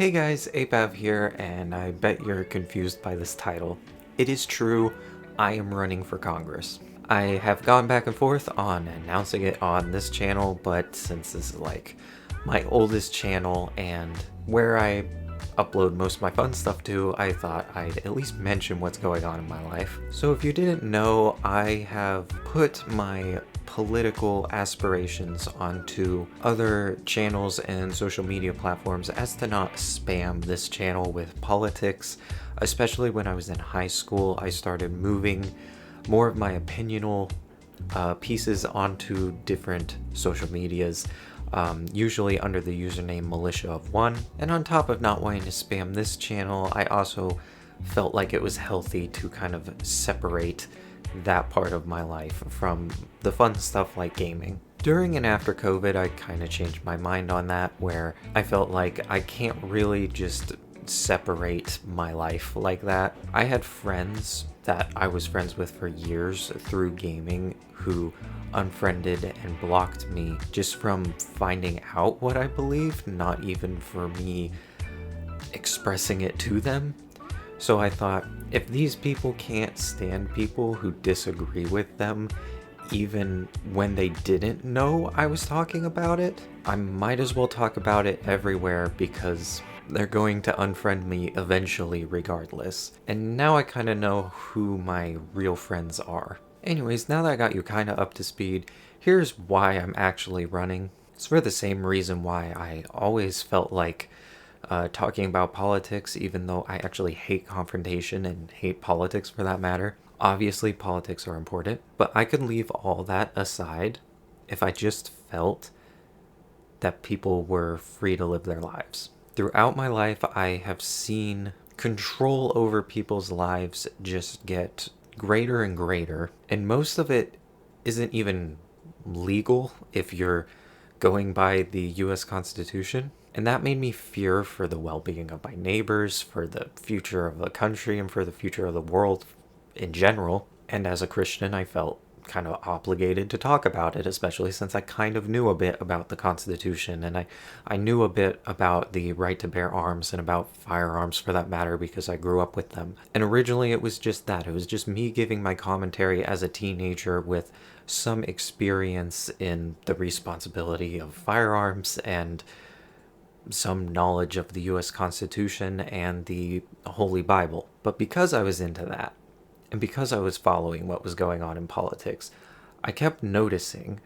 Hey guys, Apav here, and I bet you're confused by this title. It is true, I am running for Congress. I have gone back and forth on announcing it on this channel, but since this is like my oldest channel and where I upload most of my fun stuff to, I thought I'd at least mention what's going on in my life. So if you didn't know, I have put my political aspirations onto other channels and social media platforms as to not spam this channel with politics. Especially when I was in high school, I started moving more of my opinional pieces onto different social medias, usually under the username Militia of One. And on top of not wanting to spam this channel, I also felt like it was healthy to kind of separate that part of my life from the fun stuff like gaming. During and after COVID, I kind of changed my mind on that, where I felt like I can't really just separate my life like that. I had friends that I was friends with for years through gaming who unfriended and blocked me just from finding out what I believed, not even for me expressing it to them. So I thought, if these people can't stand people who disagree with them, even when they didn't know I was talking about it, I might as well talk about it everywhere because they're going to unfriend me eventually regardless. And now I kind of know who my real friends are. Anyways, now that I got you kind of up to speed, here's why I'm actually running. It's for the same reason why I always felt like talking about politics, even though I actually hate confrontation and hate politics for that matter. Obviously, politics are important, but I could leave all that aside if I just felt that people were free to live their lives. Throughout my life, I have seen control over people's lives just get greater and greater, and most of it isn't even legal if you're going by the US Constitution. And that made me fear for the well-being of my neighbors, for the future of the country, and for the future of the world in general. And as a Christian, I felt kind of obligated to talk about it, especially since I kind of knew a bit about the Constitution, and I knew a bit about the right to bear arms and about firearms for that matter because I grew up with them. And originally it was just that. It was just me giving my commentary as a teenager with some experience in the responsibility of firearms and some knowledge of the US Constitution and the Holy Bible. But because I was into that, and because I was following what was going on in politics, I kept noticing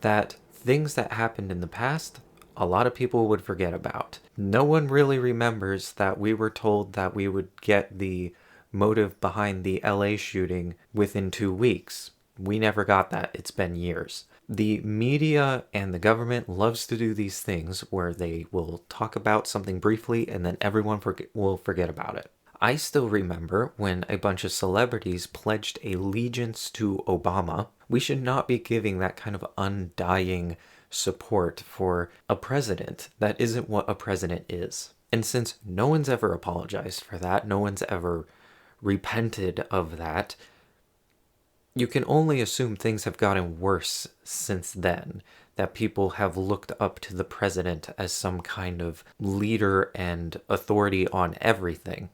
that things that happened in the past, a lot of people would forget about. No one really remembers that we were told that we would get the motive behind the LA shooting within 2 weeks. We never got that. It's been years. The media and the government loves to do these things where they will talk about something briefly and then everyone will forget about it. I still remember when a bunch of celebrities pledged allegiance to Obama. We should not be giving that kind of undying support for a president. That isn't what a president is. And since no one's ever apologized for that, no one's ever repented of that, you can only assume things have gotten worse since then, that people have looked up to the president as some kind of leader and authority on everything.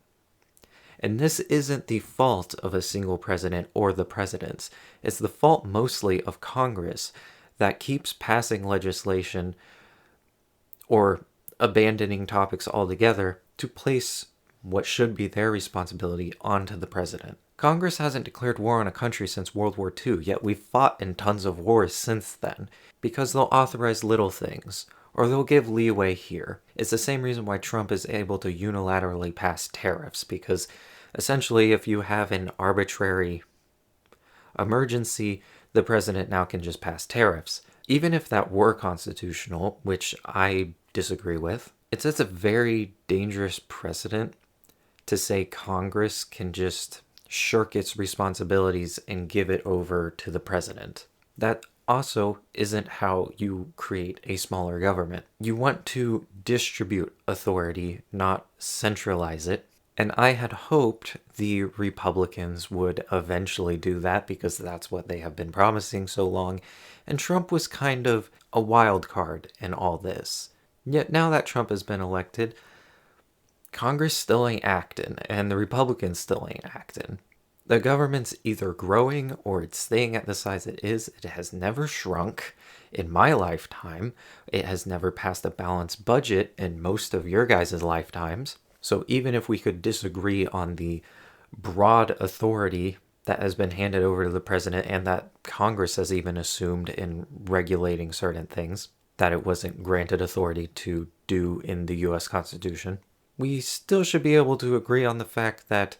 And this isn't the fault of a single president or the presidents. It's the fault mostly of Congress that keeps passing legislation or abandoning topics altogether to place what should be their responsibility onto the president. Congress hasn't declared war on a country since World War II, yet we've fought in tons of wars since then, because they'll authorize little things, or they'll give leeway here. It's the same reason why Trump is able to unilaterally pass tariffs, because essentially if you have an arbitrary emergency, the president now can just pass tariffs. Even if that were constitutional, which I disagree with, it sets a very dangerous precedent to say Congress can just shirk its responsibilities and give it over to the president. That also isn't how you create a smaller government. You want to distribute authority, not centralize it. And I had hoped the Republicans would eventually do that because that's what they have been promising so long. And Trump was kind of a wild card in all this. Yet now that Trump has been elected, Congress still ain't acting, and the Republicans still ain't acting. The government's either growing or it's staying at the size it is. It has never shrunk in my lifetime. It has never passed a balanced budget in most of your guys' lifetimes. So even if we could disagree on the broad authority that has been handed over to the president and that Congress has even assumed in regulating certain things that it wasn't granted authority to do in the US Constitution, we still should be able to agree on the fact that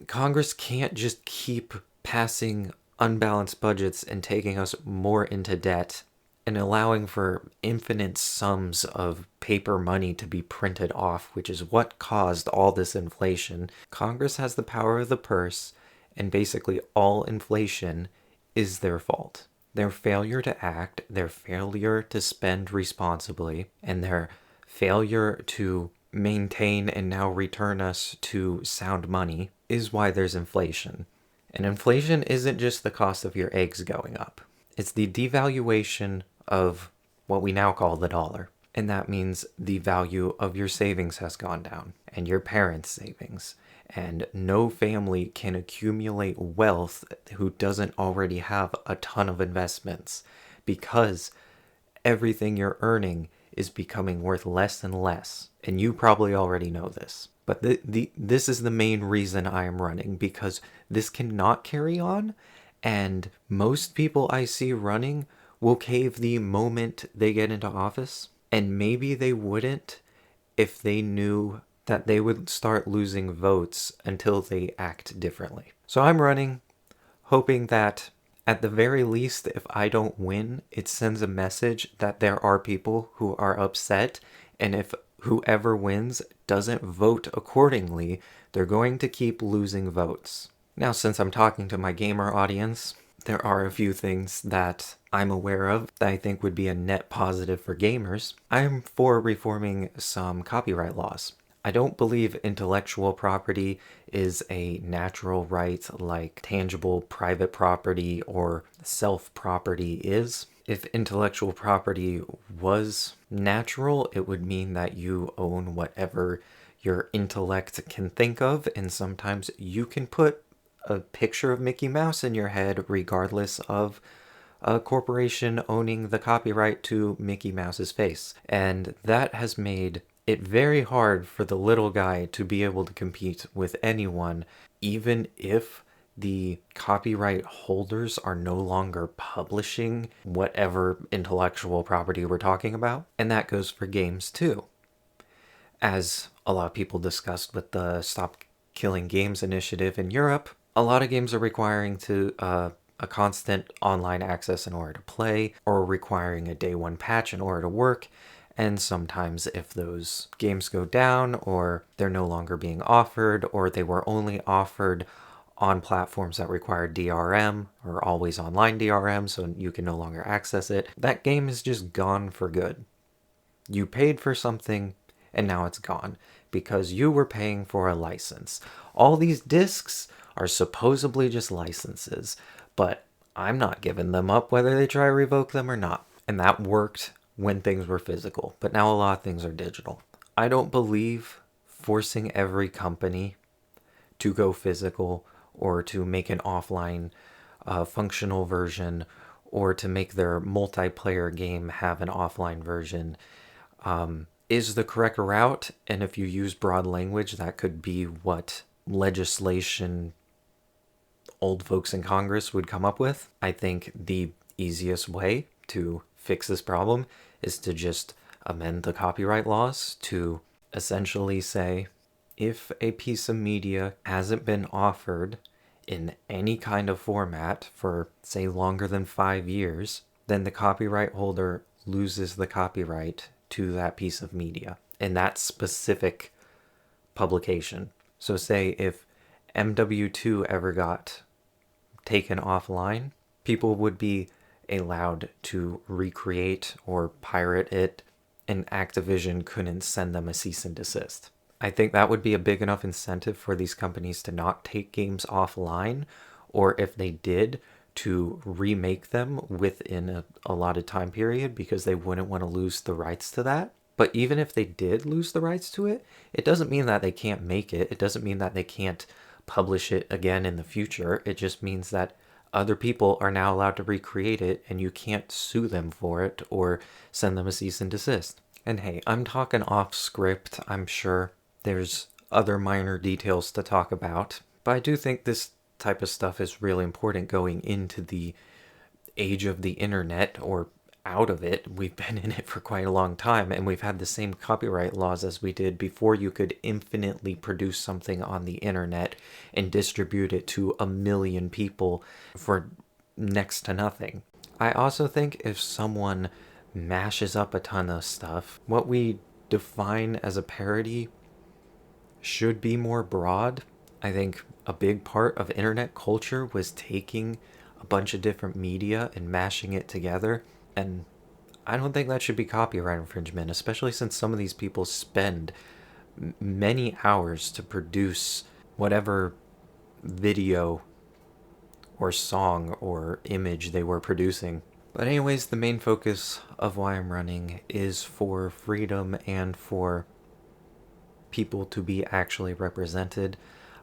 Congress can't just keep passing unbalanced budgets and taking us more into debt and allowing for infinite sums of paper money to be printed off, which is what caused all this inflation. Congress has the power of the purse, and basically all inflation is their fault. Their failure to act, their failure to spend responsibly, and their failure to maintain and now return us to sound money is why there's inflation. And inflation isn't just the cost of your eggs going up. It's the devaluation of what we now call the dollar. And that means the value of your savings has gone down, and your parents' savings. And no family can accumulate wealth who doesn't already have a ton of investments, because everything you're earning is becoming worth less and less. And you probably already know this. But this is the main reason I am running, because this cannot carry on. And most people I see running will cave the moment they get into office. And maybe they wouldn't if they knew that they would start losing votes until they act differently. So I'm running, hoping that at the very least, if I don't win, it sends a message that there are people who are upset, and if whoever wins doesn't vote accordingly, they're going to keep losing votes. Now, since I'm talking to my gamer audience, there are a few things that I'm aware of that I think would be a net positive for gamers. I'm for reforming some copyright laws. I don't believe intellectual property is a natural right like tangible private property or self-property is. If intellectual property was natural, it would mean that you own whatever your intellect can think of, and sometimes you can put a picture of Mickey Mouse in your head regardless of a corporation owning the copyright to Mickey Mouse's face. And that has made it very hard for the little guy to be able to compete with anyone, even if the copyright holders are no longer publishing whatever intellectual property we're talking about. And that goes for games too. As a lot of people discussed with the Stop Killing Games initiative in Europe, a lot of games are requiring a constant online access in order to play, or requiring a day one patch in order to work. And sometimes if those games go down, or they're no longer being offered, or they were only offered on platforms that require DRM or always online DRM, so you can no longer access it, that game is just gone for good. You paid for something and now it's gone because you were paying for a license. All these discs are supposedly just licenses, but I'm not giving them up whether they try to revoke them or not. And that worked when things were physical, but now a lot of things are digital. I don't believe forcing every company to go physical or to make an offline functional version, or to make their multiplayer game have an offline version is the correct route. And if you use broad language, that could be what legislation old folks in Congress would come up with. I think the easiest way to fix this problem is to just amend the copyright laws to essentially say, if a piece of media hasn't been offered in any kind of format for, say, longer than 5 years, then the copyright holder loses the copyright to that piece of media in that specific publication. So say if MW2 ever got taken offline, people would be allowed to recreate or pirate it, and Activision couldn't send them a cease and desist. I think that would be a big enough incentive for these companies to not take games offline, or if they did, to remake them within a allotted time period, because they wouldn't want to lose the rights to that. But even if they did lose the rights to it, it doesn't mean that they can't make it. It doesn't mean that they can't publish it again in the future. It just means that other people are now allowed to recreate it and you can't sue them for it or send them a cease and desist. And hey, I'm talking off script. I'm sure there's other minor details to talk about, but I do think this type of stuff is really important going into the age of the internet, or out of it. We've been in it for quite a long time, and we've had the same copyright laws as we did before you could infinitely produce something on the internet and distribute it to a million people for next to nothing. I also think if someone mashes up a ton of stuff, what we define as a parody should be more broad. I think a big part of internet culture was taking a bunch of different media and mashing it together, and I don't think that should be copyright infringement, especially since some of these people spend many hours to produce whatever video or song or image they were producing. But anyways, the main focus of why I'm running is for freedom and for people to be actually represented.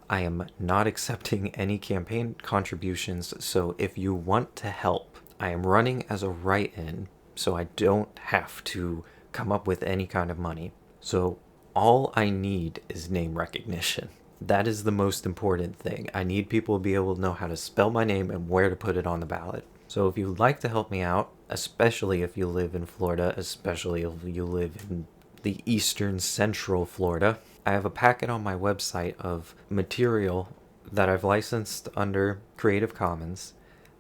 I am not accepting any campaign contributions, so if you want to help, I am running as a write-in, so I don't have to come up with any kind of money. So all I need is name recognition. That is the most important thing. I need people to be able to know how to spell my name and where to put it on the ballot. So if you'd like to help me out, especially if you live in Florida, especially if you live in the eastern central Florida, I have a packet on my website of material that I've licensed under Creative Commons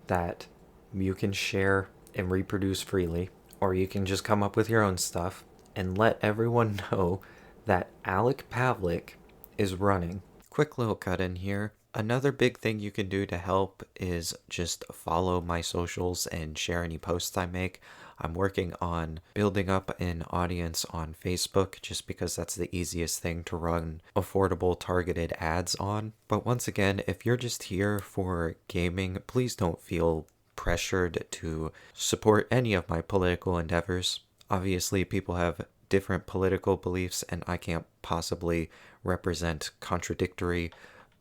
that you can share and reproduce freely, or you can just come up with your own stuff and let everyone know that Alec Pavlik is running. Quick little cut in here. Another big thing you can do to help is just follow my socials and share any posts I make. I'm working on building up an audience on Facebook just because that's the easiest thing to run affordable targeted ads on. But once again, if you're just here for gaming, please don't feel pressured to support any of my political endeavors. Obviously, people have different political beliefs, and I can't possibly represent contradictory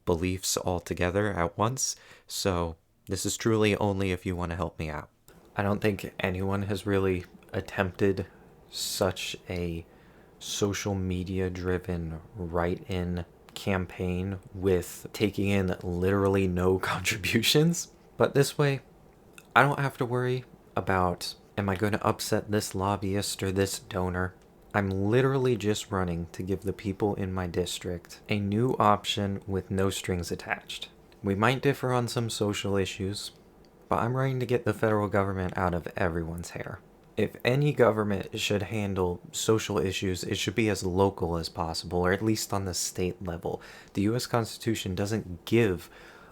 beliefs altogether at once, so this is truly only if you want to help me out. I don't think anyone has really attempted such a social media driven write-in campaign with taking in literally no contributions, but this way I don't have to worry about, am I going to upset this lobbyist or this donor? I'm literally just running to give the people in my district a new option with no strings attached. We might differ on some social issues, but I'm running to get the federal government out of everyone's hair. If any government should handle social issues, it should be as local as possible, or at least on the state level. The US Constitution doesn't give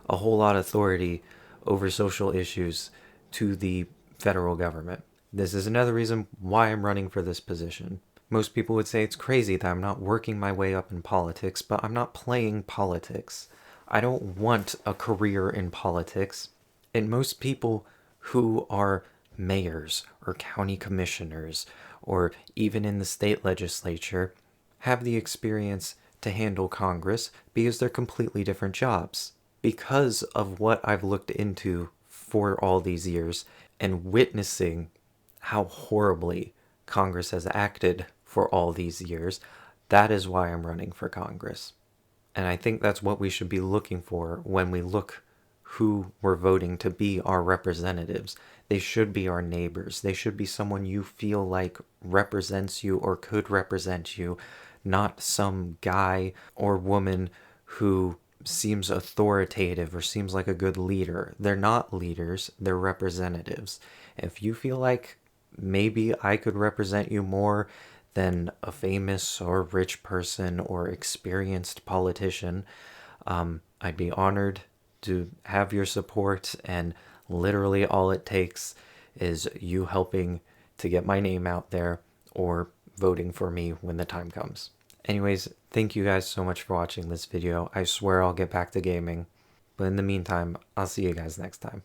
a whole lot of authority over social issues to the federal government. This is another reason why I'm running for this position. Most people would say it's crazy that I'm not working my way up in politics, but I'm not playing politics. I don't want a career in politics. And most people who are mayors or county commissioners or even in the state legislature have the experience to handle Congress because they're completely different jobs. Because of what I've looked into for all these years and witnessing how horribly Congress has acted for all these years, that is why I'm running for Congress. And I think that's what we should be looking for when we look who we're voting to be our representatives. They should be our neighbors. They should be someone you feel like represents you or could represent you, not some guy or woman who seems authoritative or seems like a good leader. They're not leaders, they're representatives. If you feel like maybe I could represent you more than a famous or rich person or experienced politician, I'd be honored to have your support, and literally all it takes is you helping to get my name out there or voting for me when the time comes. Anyways, thank you guys so much for watching this video. I swear I'll get back to gaming, but in the meantime, I'll see you guys next time.